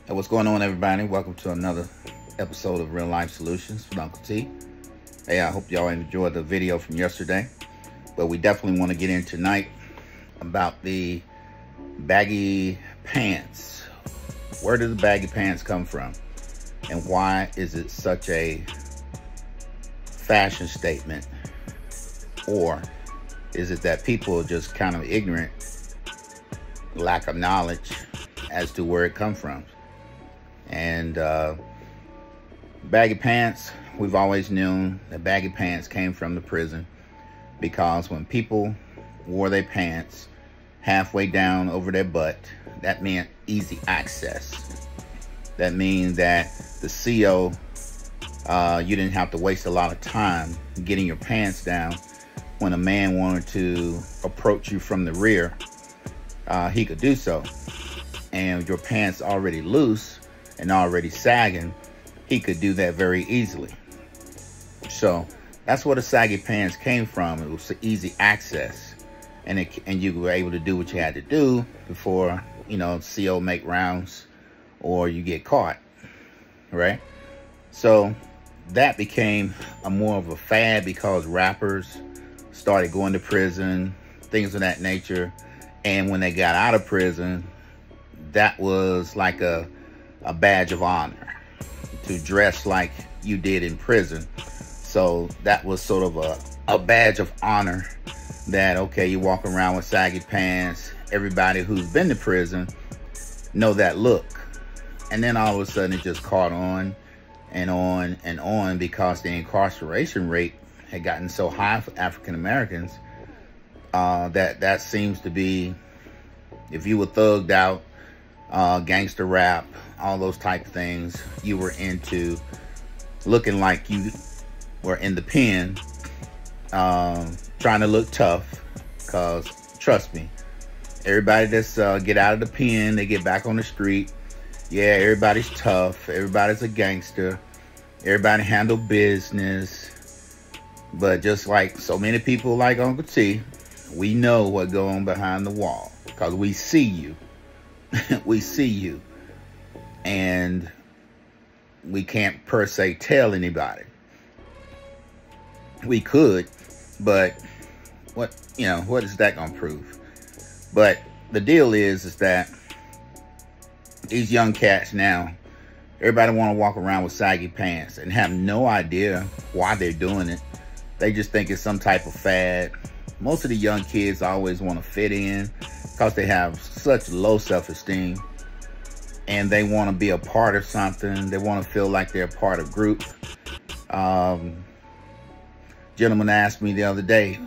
Hey, what's going on, everybody? Welcome to another episode of Real Life Solutions with Uncle T. Hey, I hope y'all enjoyed the video from yesterday, but we definitely want to get in tonight about the baggy pants. Where do the baggy pants come from? And why is it such a fashion statement? Or is it that people are just kind of ignorant, lack of knowledge as to where it comes from? And baggy pants, we've always known that baggy pants came from the prison, because when people wore their pants halfway down over their butt, that meant easy access. That means that the CO, you didn't have to waste a lot of time getting your pants down. When a man wanted to approach you from the rear, he could do so. And your pants already loose and already sagging, he could do that very easily. So that's where the saggy pants came from. It was easy access, and you were able to do what you had to do before, you know, CO make rounds or you get caught, right? So that became more of a fad because rappers started going to prison, things of that nature. And when they got out of prison, that was like a badge of honor to dress like you did in prison. So that was sort of a badge of honor that, okay, you walk around with saggy pants. Everybody who's been to prison know that look. And then all of a sudden it just caught on and on and on, because the incarceration rate had gotten so high for African Americans, that seems to be, if you were thugged out, gangster rap, all those type of things, you were into looking like you were in the pen, trying to look tough. Because trust me, everybody that's get out of the pen, they get back on the street, yeah, everybody's tough, everybody's a gangster, everybody handle business. But just like so many people like Uncle T, we know what goes on behind the wall, because we see you. We see you, and we can't per se tell anybody. We could, but what is that gonna prove? But the deal is that these young cats now, everybody want to walk around with saggy pants and have no idea why they're doing it. They just think it's some type of fad. Most of the young kids always want to fit in because they have such low self-esteem, and they want to be a part of something. They want to feel like they're a part of group. Gentleman asked me the other day,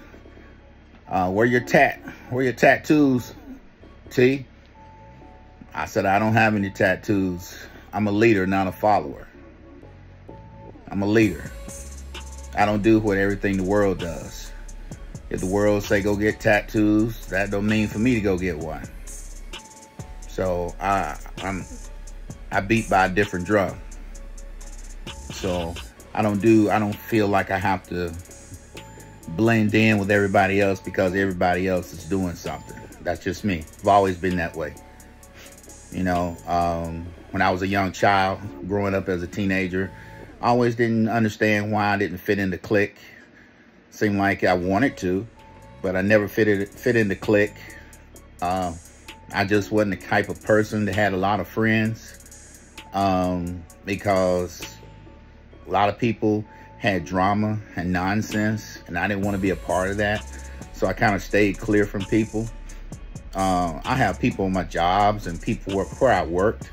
where your tattoos, T? I said, I don't have any tattoos. I'm a leader, not a follower. I'm a leader. I don't do what everything the world does. If the world say go get tattoos, that don't mean for me to go get one. So I beat by a different drum. So I don't feel like I have to blend in with everybody else because everybody else is doing something. That's just me. I've always been that way. You know, when I was a young child, growing up as a teenager, I always didn't understand why I didn't fit in the clique. Seemed like I wanted to, but I never fit in the clique. I just wasn't the type of person that had a lot of friends, because a lot of people had drama and nonsense, and I didn't want to be a part of that. So I kind of stayed clear from people. I have people on my jobs and people where I worked,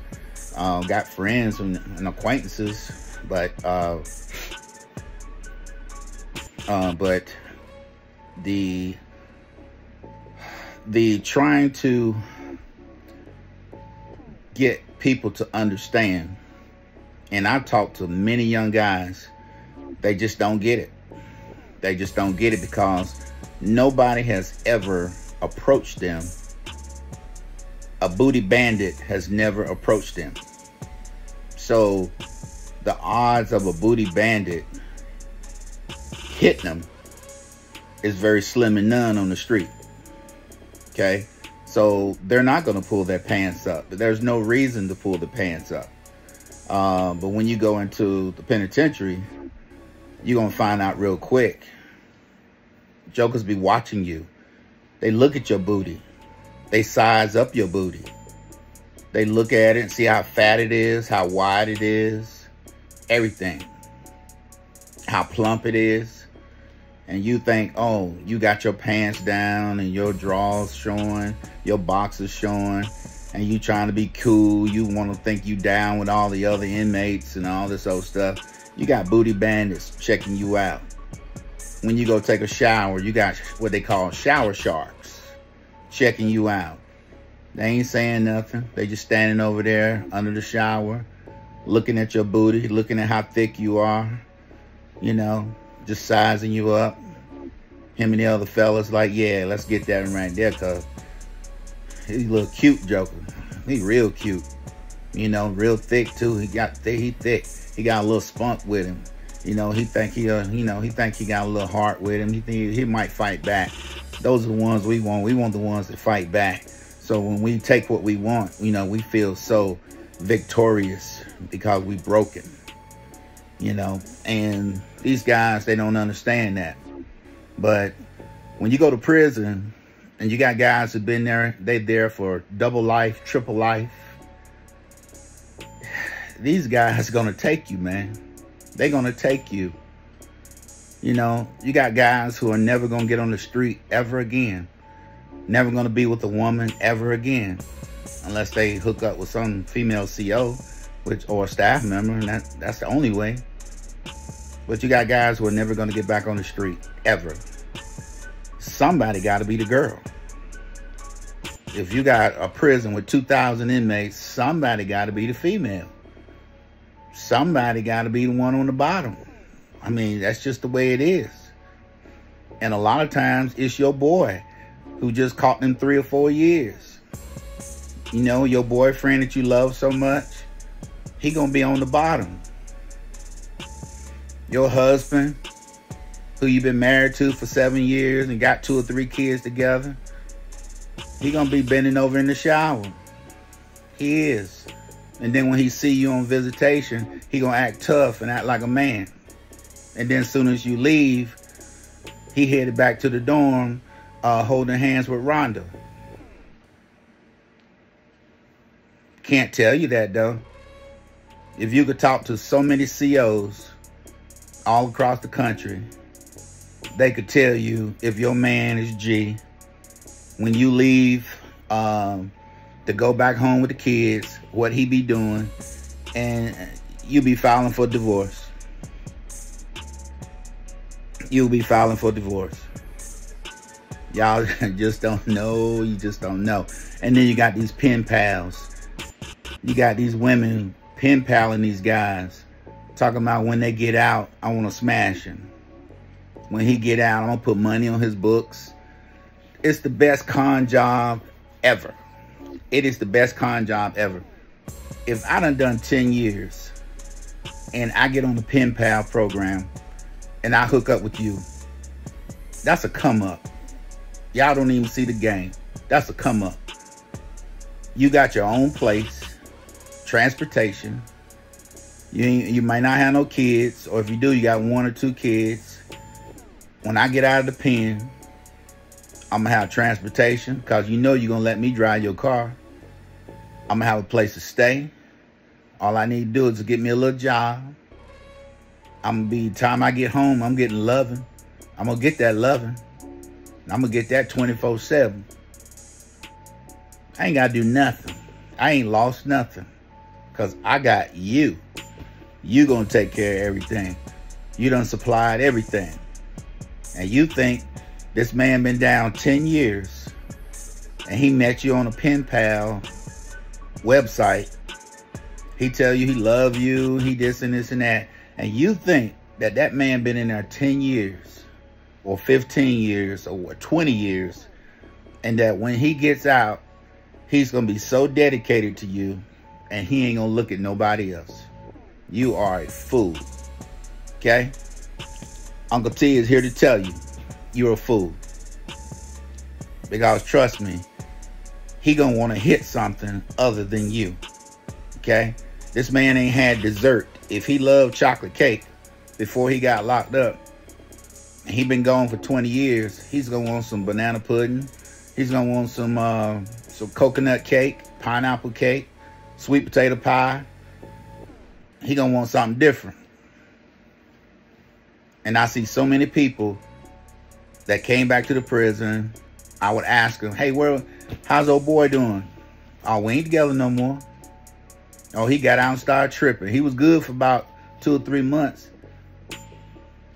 got friends and acquaintances, but the trying to get people to understand, and I've talked to many young guys, they just don't get it. They just don't get it because nobody has ever approached them. A booty bandit has never approached them. So the odds of a booty bandit hitting them is very slim and none on the street. Okay, So they're not going to pull their pants up. There's no reason to pull the pants up. But when you go into the penitentiary, you're going to find out real quick. Jokers be watching you. They look at your booty. They size up your booty. They look at it and see how fat it is, how wide it is, everything. How plump it is. And you think, oh, you got your pants down and your drawers showing, your boxers showing, and you trying to be cool. You want to think you down with all the other inmates and all this old stuff. You got booty bandits checking you out. When you go take a shower, you got what they call shower sharks checking you out. They ain't saying nothing. They just standing over there under the shower, looking at your booty, looking at how thick you are, you know, just sizing you up. Him and the other fellas like, yeah, let's get that one right there, cause he look cute, Joker. He real cute, you know, real thick too. He thick. He got a little spunk with him. You know, he think he got a little heart with him. He think he might fight back. Those are the ones we want. We want the ones that fight back. So when we take what we want, you know, we feel so victorious because we broken, you know. And these guys, they don't understand that. But when you go to prison and you got guys who've been there, they're there for double life, triple life. These guys are going to take you, man. They're going to take you. You know, you got guys who are never going to get on the street ever again. Never going to be with a woman ever again. Unless they hook up with some female CO or a staff member. And that's the only way. But you got guys who are never going to get back on the street ever. Somebody got to be the girl. If you got a prison with 2,000 inmates, somebody got to be the female. Somebody got to be the one on the bottom. I mean, that's just the way it is. And a lot of times it's your boy who just caught them 3 or 4 years. You know, your boyfriend that you love so much, he gonna be on the bottom. Your husband, who you've been married to for 7 years and got 2 or 3 kids together, he gonna be bending over in the shower. He is. And then when he see you on visitation, he gonna act tough and act like a man. And then as soon as you leave, he headed back to the dorm, holding hands with Rhonda. Can't tell you that though. If you could talk to so many COs all across the country, they could tell you if your man is G, when you leave to go back home with the kids, what he be doing, and you be filing for divorce. You'll be filing for divorce. Y'all just don't know. You just don't know. And then you got these pen pals. You got these women pen paling these guys, talking about when they get out, I want to smash him. When he get out, I'm going to put money on his books. It's the best con job ever. It is the best con job ever. If I done 10 years and I get on the pen pal program and I hook up with you, that's a come up. Y'all don't even see the game. That's a come up. You got your own place, transportation. You might not have no kids, or if you do, you got 1 or 2 kids. When I get out of the pen, I'm gonna have transportation, because you know you're gonna let me drive your car. I'm gonna have a place to stay. All I need to do is get me a little job. Time I get home, I'm getting loving. I'm gonna get that loving. I'm gonna get that 24/7. I ain't gotta do nothing. I ain't lost nothing, because I got you. You gonna take care of everything. You done supplied everything. And you think this man been down 10 years and he met you on a pen pal website. He tell you he love you, he this and this and that. And you think that that man been in there 10 years or 15 years or 20 years, and that when he gets out, he's going to be so dedicated to you and he ain't going to look at nobody else. You are a fool. Okay? Uncle T is here to tell you, you're a fool. Because trust me, he gonna want to hit something other than you. Okay? This man ain't had dessert. If he loved chocolate cake before he got locked up, and he been gone for 20 years, he's gonna want some banana pudding. He's gonna want some coconut cake, pineapple cake, sweet potato pie. He gonna want something different. And I see so many people that came back to the prison. I would ask them, hey, how's old boy doing? Oh, we ain't together no more. Oh, he got out and started tripping. He was good for about 2 or 3 months.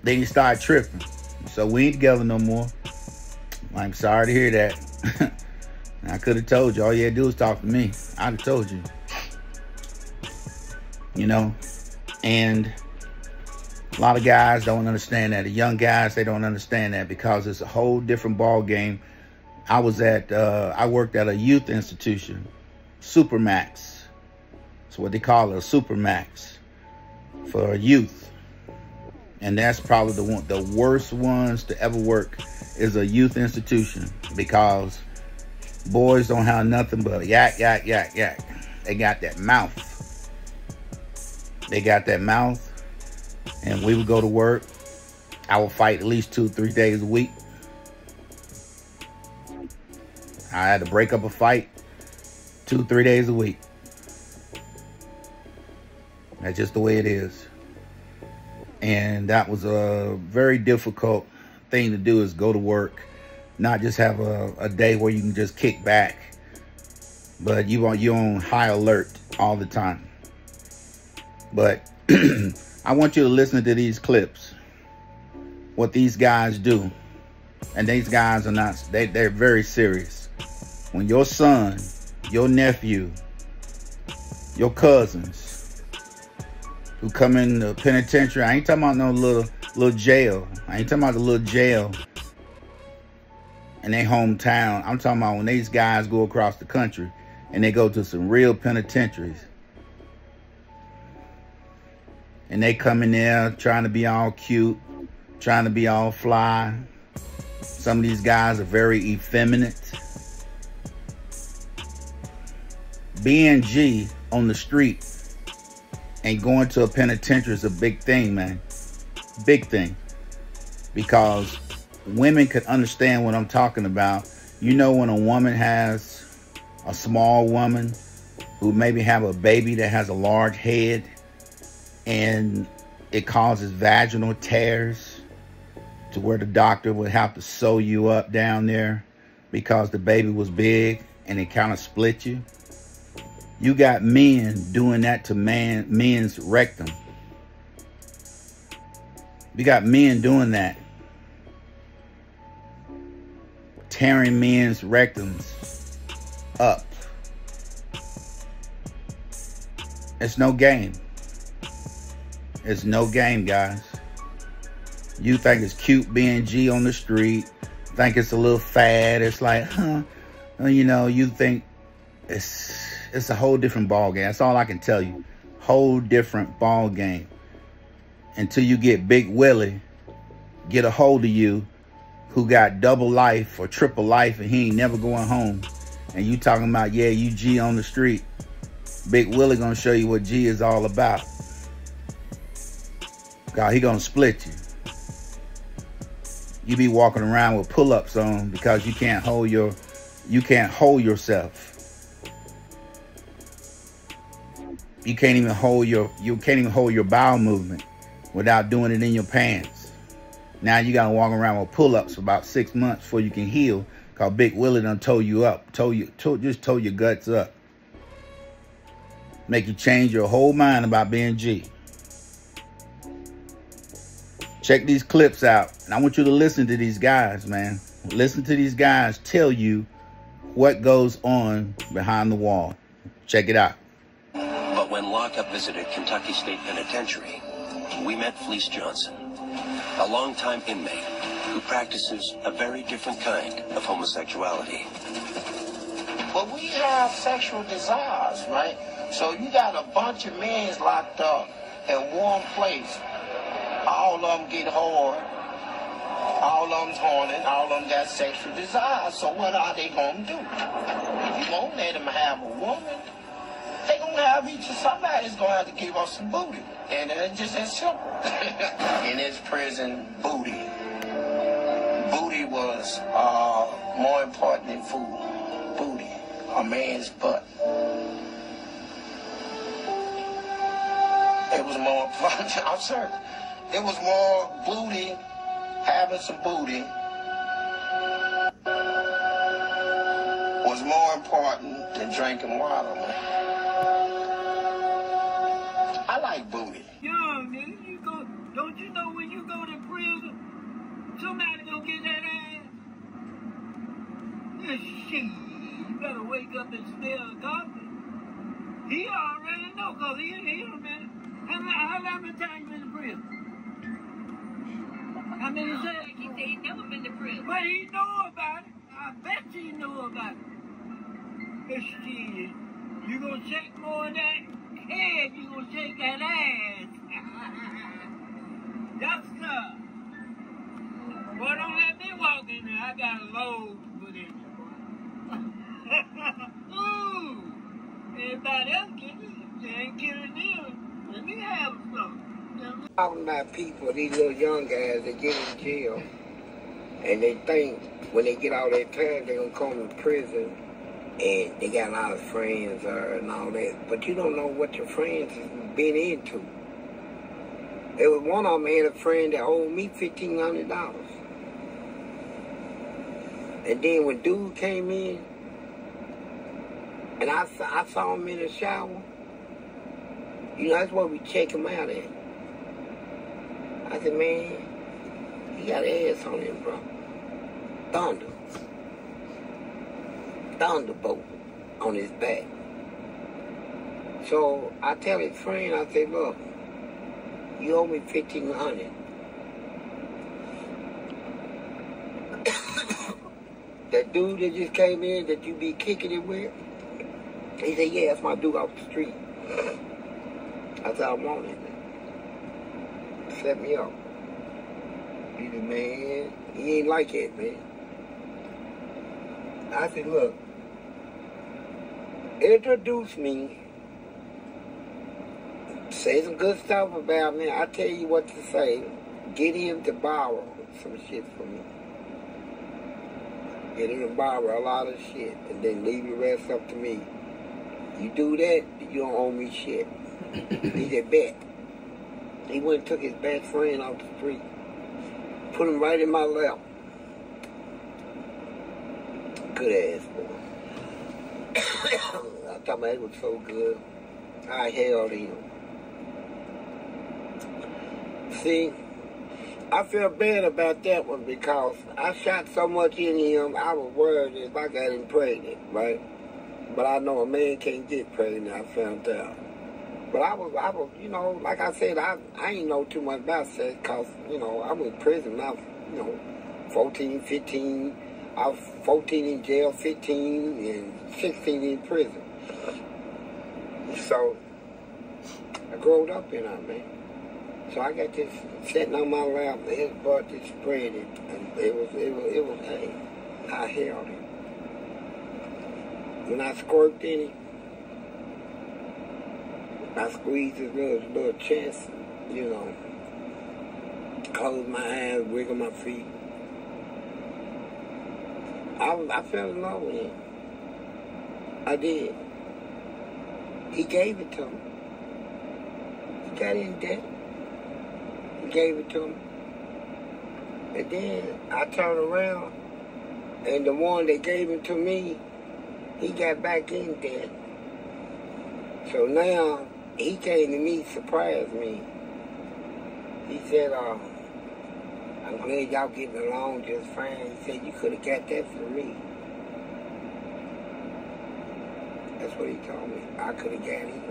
Then he started tripping. So we ain't together no more. I'm sorry to hear that. I could have told you. All you had to do was talk to me. I'd have told you. You know? And a lot of guys don't understand that. The young guys, they don't understand that because it's a whole different ball game. I worked at a youth institution, Supermax. That's what they call it, a Supermax for youth. And that's probably the worst ones to ever work is a youth institution because boys don't have nothing but yak, yak, yak, yak. They got that mouth. They got that mouth. And we would go to work. I would fight at least 2 or 3 days a week. I had to break up a fight 2 or 3 days a week. That's just the way it is. And that was a very difficult thing to do, is go to work, not just have a day where you can just kick back, but you're on high alert all the time. But I want you to listen to these clips, what these guys do. And these guys are not, they're very serious. When your son, your nephew, your cousins who come in the penitentiary, I ain't talking about no little jail. I ain't talking about the little jail in their hometown. I'm talking about when these guys go across the country and they go to some real penitentiaries. And they come in there trying to be all cute, trying to be all fly. Some of these guys are very effeminate. B&G on the street and going to a penitentiary is a big thing, man. Big thing. Because women could understand what I'm talking about. You know, when a woman has a small woman who maybe have a baby that has a large head and it causes vaginal tears to where the doctor would have to sew you up down there because the baby was big and it kind of split you. You got men doing that to men's rectum. You got men doing that. Tearing men's rectums up. It's no game. It's no game, guys. You think it's cute B&G on the street. Think it's a little fad. It's like, you know, you think it's a whole different ball game. That's all I can tell you. Whole different ball game. Until you get Big Willie get a hold of you, who got double life or triple life and he ain't never going home. And you talking about, yeah, you G on the street. Big Willie gonna show you what G is all about. God, he gonna split you. You be walking around with pull-ups on because you can't hold yourself. You can't even hold your bowel movement without doing it in your pants. Now you gotta walk around with pull-ups for about 6 months before you can heal, because Big Willie done tow you up, just tow your guts up. Make you change your whole mind about being G. Check these clips out, and I want you to listen to these guys, man. Listen to these guys tell you what goes on behind the wall. Check it out. But when lockup visited Kentucky State Penitentiary, we met Fleece Johnson, a longtime inmate who practices a very different kind of homosexuality. But we have sexual desires, right? So you got a bunch of men locked up in one place. All of them get hard. All of them's horny, all of them got sexual desire, so what are they gonna do? If you won't let them have a woman, they gonna have each of somebody's gonna have to give us some booty. And it's just that simple. In this prison, booty was more important than food. Booty, a man's butt. It was more, I'm serious. It was more booty, having some booty was more important than drinking water, man. I like booty. Yo, nigga, you go, don't you know when you go to prison, somebody gonna get that ass? Yeah, shit, you better wake up and smell coffee. He already know, cause he done been, how many times you been to prison? How many times? He said he never been to prison. But he know about it. I bet you know about it. But shit, you gonna check more than that head, you gonna shake that ass. Yes, sir. Boy, don't let me walk in there. I got a load to put in there. Ooh. Everybody else get it. They ain't getting in. Let me have some. Talking about people, these little young guys that get in jail, and they think when they get out that time they're gonna come to prison, and they got a lot of friends and all that. But you don't know what your friends has been into. There was one of them had a friend that owed me $1,500, and then when dude came in, and I saw him in the shower. You know, that's where we check him out at. I said, man, he got ass on him, bro. Thunderbolt on his back. So I tell his friend, I say, look, you owe me $1,500. That dude that just came in that you be kicking it with, he said, yeah, that's my dude off the street. I said, I want it. Set me up. He said, man, he ain't like it, man. I said, look, introduce me. Say some good stuff about me. I tell you what to say. Get him to borrow some shit from me. Get him to borrow a lot of shit, and then leave the rest up to me. You do that, you don't owe me shit. He said, bet. He went and took his best friend off the street. Put him right in my lap. Good ass boy. I thought, man, it was so good. I held him. See, I feel bad about that one because I shot so much in him, I was worried if I got him pregnant, right? But I know a man can't get pregnant, I found out. But I was, you know, like I said, I ain't know too much about sex because, you know, I was in prison. I was, you know, 14, 15. I was 14 in jail, 15, and 16 in prison. So I growed up in that, man. So I got this sitting on my lap, and his butt just spread it. And it was, hey, I held him. When I squirted in him, I squeezed his little chest, you know, closed my eyes, wiggled my feet. I fell in love with him. I did. He gave it to me. He got in debt. He gave it to me. And then I turned around, and the one that gave it to me, he got back in debt. So now, he came to me, surprised me. He said, I'm glad y'all getting along just fine. He said, you could have got that for me. That's what he told me. I could have got him.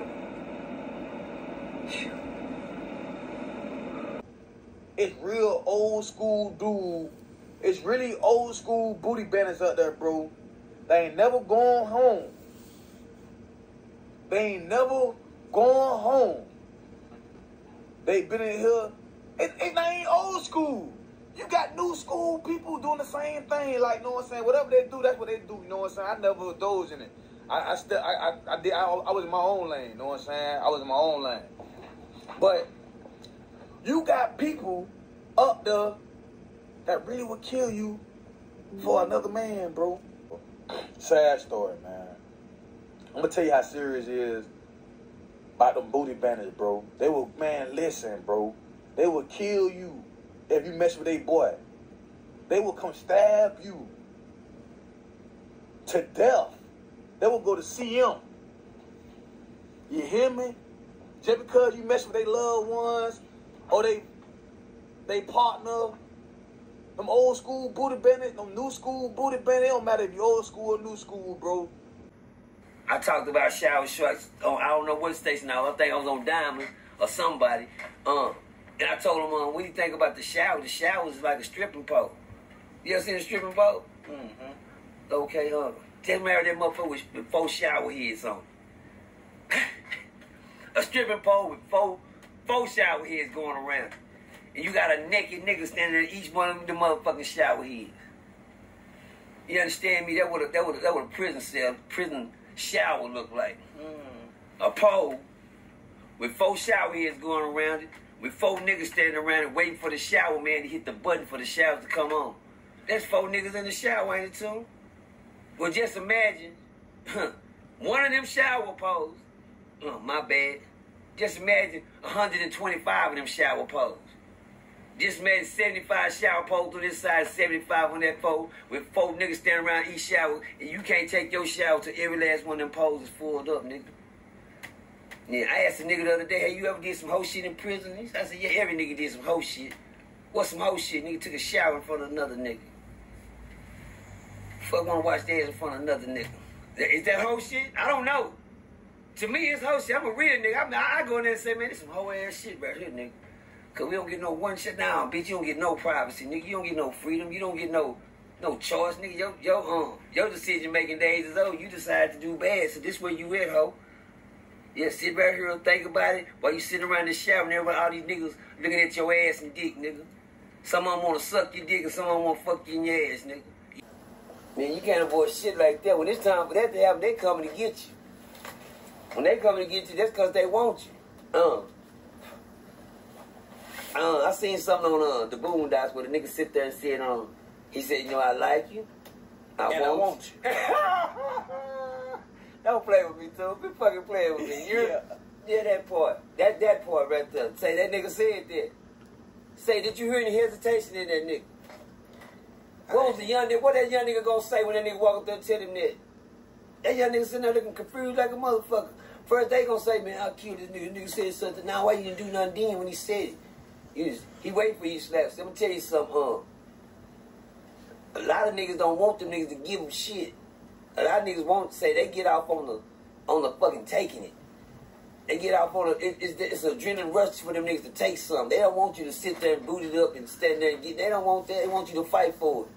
It's real old school dude. It's really old school booty bandits out there, bro. They ain't never gone home. They ain't never gone home. They been in here. They ain't old school. You got new school people doing the same thing, like, you know what I'm saying? Whatever they do, that's what they do, you know what I'm saying? I never indulged in it. I was in my own lane, you know what I'm saying? I was in my own lane. But you got people up there that really would kill you for another man, bro. Sad story, man. I'm gonna tell you how serious it is about them booty bandits, bro. They will, man, listen, bro. They will kill you if you mess with a boy. They will come stab you to death. They will go to CM. You hear me? Just because you mess with their loved ones or they partner, them old school booty bandits, them new school booty bandits, it don't matter if you old school or new school, bro. I talked about shower shorts on, I don't know what station I think I was on Diamond or somebody. And I told him, what do you think about the shower? The shower is like a stripping pole. You ever seen a stripping pole? Mm-hmm. Okay, just marry that motherfucker with 4 shower heads on. A stripping pole with four shower heads going around. And you got a naked nigga standing in each one of them motherfucking shower heads. You understand me? That what a prison shower look like. A pole with 4 shower heads going around it, with 4 niggas standing around it waiting for the shower man to hit the button for the shower to come on. That's 4 niggas in the shower, ain't it, too? Well, just imagine one of them shower poles. Oh, my bad. Just imagine 125 of them shower poles. Just imagine 75 shower poles to this side, 75 on that pole, with 4 niggas standing around each shower, and you can't take your shower till every last one of them poles is filled up, nigga. Yeah, I asked a nigga the other day, hey, you ever did some hoe shit in prison? I said, yeah, every nigga did some hoe shit. What's some hoe shit? Nigga took a shower in front of another nigga. Fuck wanna watch that in front of another nigga. Is that hoe shit? I don't know. To me, it's hoe shit. I'm a real nigga. I go in there and say, man, this some hoe ass shit right here, nigga. Cause we don't get no one shit down, bitch. You don't get no privacy, nigga. You don't get no freedom. You don't get no choice, nigga. Your decision making days is over. You decide to do bad, so this where you at, hoe. Yeah, sit right here and think about it while you sitting around the shower and everybody, all these niggas looking at your ass and dick, nigga. Some of them wanna suck your dick and some of them wanna fuck you in your ass, nigga. Man, you can't avoid shit like that. When it's time for that to happen, they coming to get you. When they coming to get you, that's because they want you. I seen something on the Boondocks where the nigga sit there and said, he said, you know, I like you. I want you. Don't play with me, too. Be fucking playing with me. Yeah, that part. That part right there. Say that nigga said that. Say, did you hear any hesitation in that nigga? What that young nigga gonna say when that nigga walk up there and tell him that? That young nigga sitting there looking confused like a motherfucker. First they gonna say, man, how cute this nigga. Nigga said something. Now why you didn't do nothing then when he said it? He waiting for you slaps. Let me tell you something, a lot of niggas don't want them niggas to give them shit. A lot of niggas won't say they get off on the fucking taking it. They get off on it's an adrenaline rush for them niggas to take something. They don't want you to sit there and boot it up and stand there and get. They don't want that. They want you to fight for it.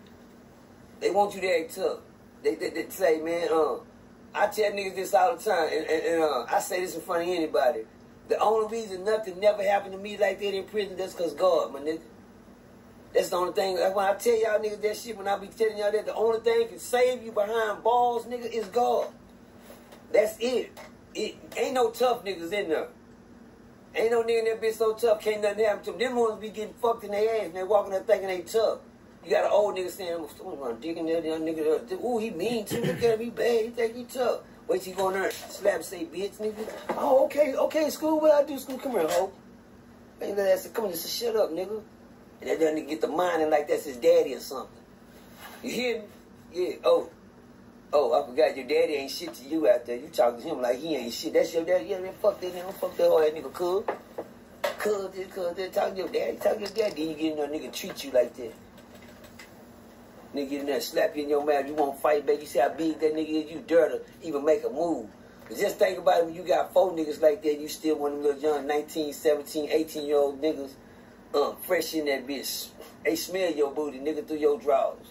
They want you to act tough. They say, man, I tell niggas this all the time, and I say this in front of anybody. The only reason nothing never happened to me like that in prison, that's because God, my nigga. That's the only thing. Like when I tell y'all niggas that shit, when I be telling y'all that, the only thing can save you behind balls, nigga, is God. That's it. It ain't no tough niggas in there. Ain't no nigga in that bitch so tough, can't nothing happen to them. Them ones be getting fucked in their ass and they walking there thinking they tough. You got an old nigga saying, I'm digging that young nigga. Ooh, he mean too. Look at him, he bad. He think he tough. Wait till you go in there and slap, say, bitch, nigga. Oh, okay, school. What I do, school? Come here, ho. Ain't that ass, come on, just shut up, nigga. And that nigga get the minding like that's his daddy or something. You hear me? Yeah, oh, I forgot your daddy ain't shit to you out there. You talking to him like he ain't shit. That's your daddy. Yeah, man, fuck that nigga. Fuck that whole ass nigga, cuz. Cuz this, talk to your daddy. Talk to your daddy. Then you get in there, nigga treat you like that. Nigga get in there, slap you in your mouth. You won't fight back. You see how big that nigga is. You dare to even make a move. But just think about it. When you got 4 niggas like that, you still one of them little young 19, 17, 18-year-old niggas fresh in that bitch. They smell your booty, nigga, through your drawers.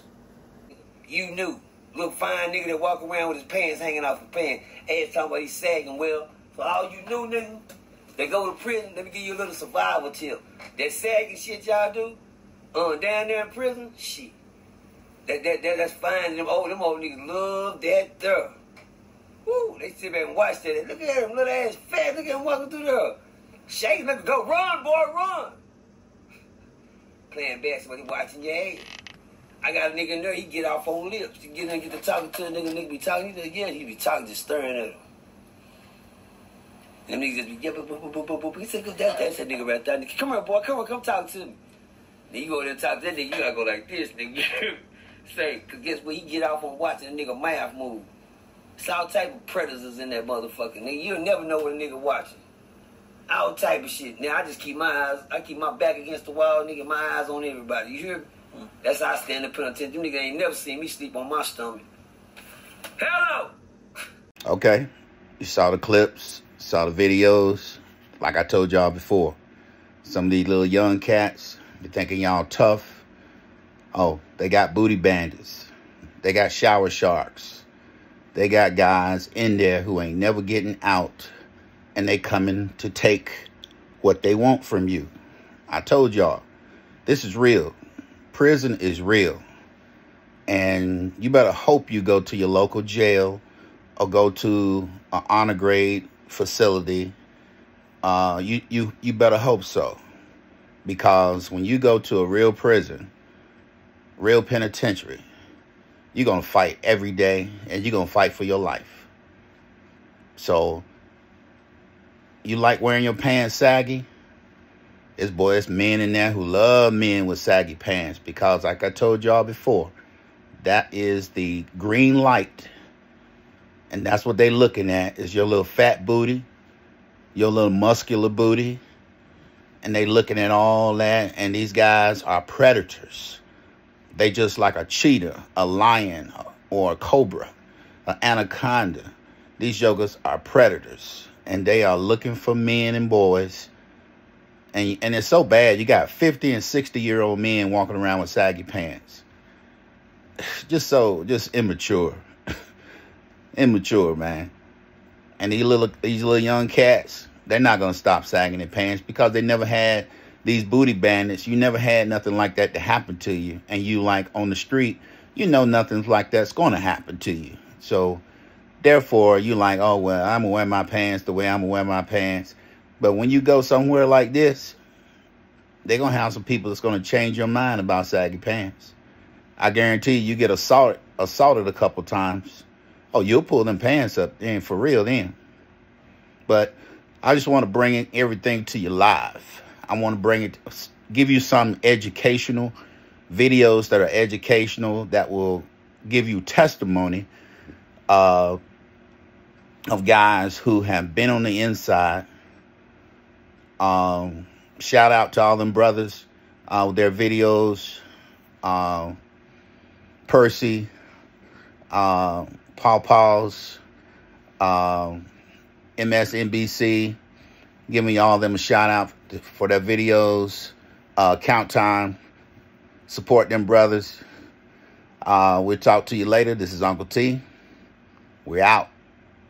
You knew. Little fine nigga that walk around with his pants hanging off his pants. Ass talking about he's sagging. Well, for all you knew, nigga, they go to prison. Let me give you a little survival tip. That sagging shit y'all do, down there in prison, shit. That's fine. Them old niggas love that there. Woo, they sit back and watch that. Look at him, little ass fat. Look at him walking through there. Shaking, look, go, run, boy, run. Playing basketball, he watching your ass. I got a nigga in there, he get off on lips. He get in there and get to talking to a nigga be talking. He be talking, just staring at him. And them niggas just be, yeah, boop. He said, that's that nigga right there. Come here, boy, come talk to me. Then you go there and talk to that nigga, you gotta go like this, nigga. Say, cause guess what, he get off on watching a nigga mouth move. It's all type of predators in that motherfucker, nigga. You'll never know what a nigga watching. All type of shit. Now, I just keep my back against the wall, nigga, my eyes on everybody. You hear me? That's how I stand up, put on attention. Them niggas ain't never seen me sleep on my stomach. Hello! Okay. You saw the clips, saw the videos. Like I told y'all before, some of these little young cats, they're thinking y'all tough. Oh, they got booty bandits. They got shower sharks. They got guys in there who ain't never getting out, and they coming to take what they want from you. I told y'all, this is real. Prison is real. And you better hope you go to your local jail or go to an honor grade facility. You better hope so. Because when you go to a real prison, real penitentiary, you're going to fight every day, and you're going to fight for your life. So, you like wearing your pants saggy? It's men in there who love men with saggy pants, because like I told y'all before, that is the green light. And that's what they looking at, is your little fat booty, your little muscular booty. And they looking at all that, and these guys are predators. They just like a cheetah, a lion, or a cobra, an anaconda. These jokers are predators, and they are looking for men and boys. And it's so bad. You got 50 and 60-year-old men walking around with saggy pants. Just immature. Immature, man. And these little young cats, they're not going to stop sagging their pants because they never had these booty bandits. You never had nothing like that to happen to you. And you, like, on the street, you know nothing like that's going to happen to you. So, therefore, you like, oh, well, I'm going to wear my pants the way I'm going to wear my pants. But when you go somewhere like this, they're going to have some people that's going to change your mind about saggy pants. I guarantee you get assaulted a couple times. Oh, you'll pull them pants up then for real then. But I just want to bring everything to you live. I want to give you some educational videos that are educational, that will give you testimony of guys who have been on the inside. Shout out to all them brothers with their videos. Percy, Paws, MSNBC, giving all them a shout out for their videos. Count Time, support them brothers. We'll talk to you later. This is Uncle T. We're out.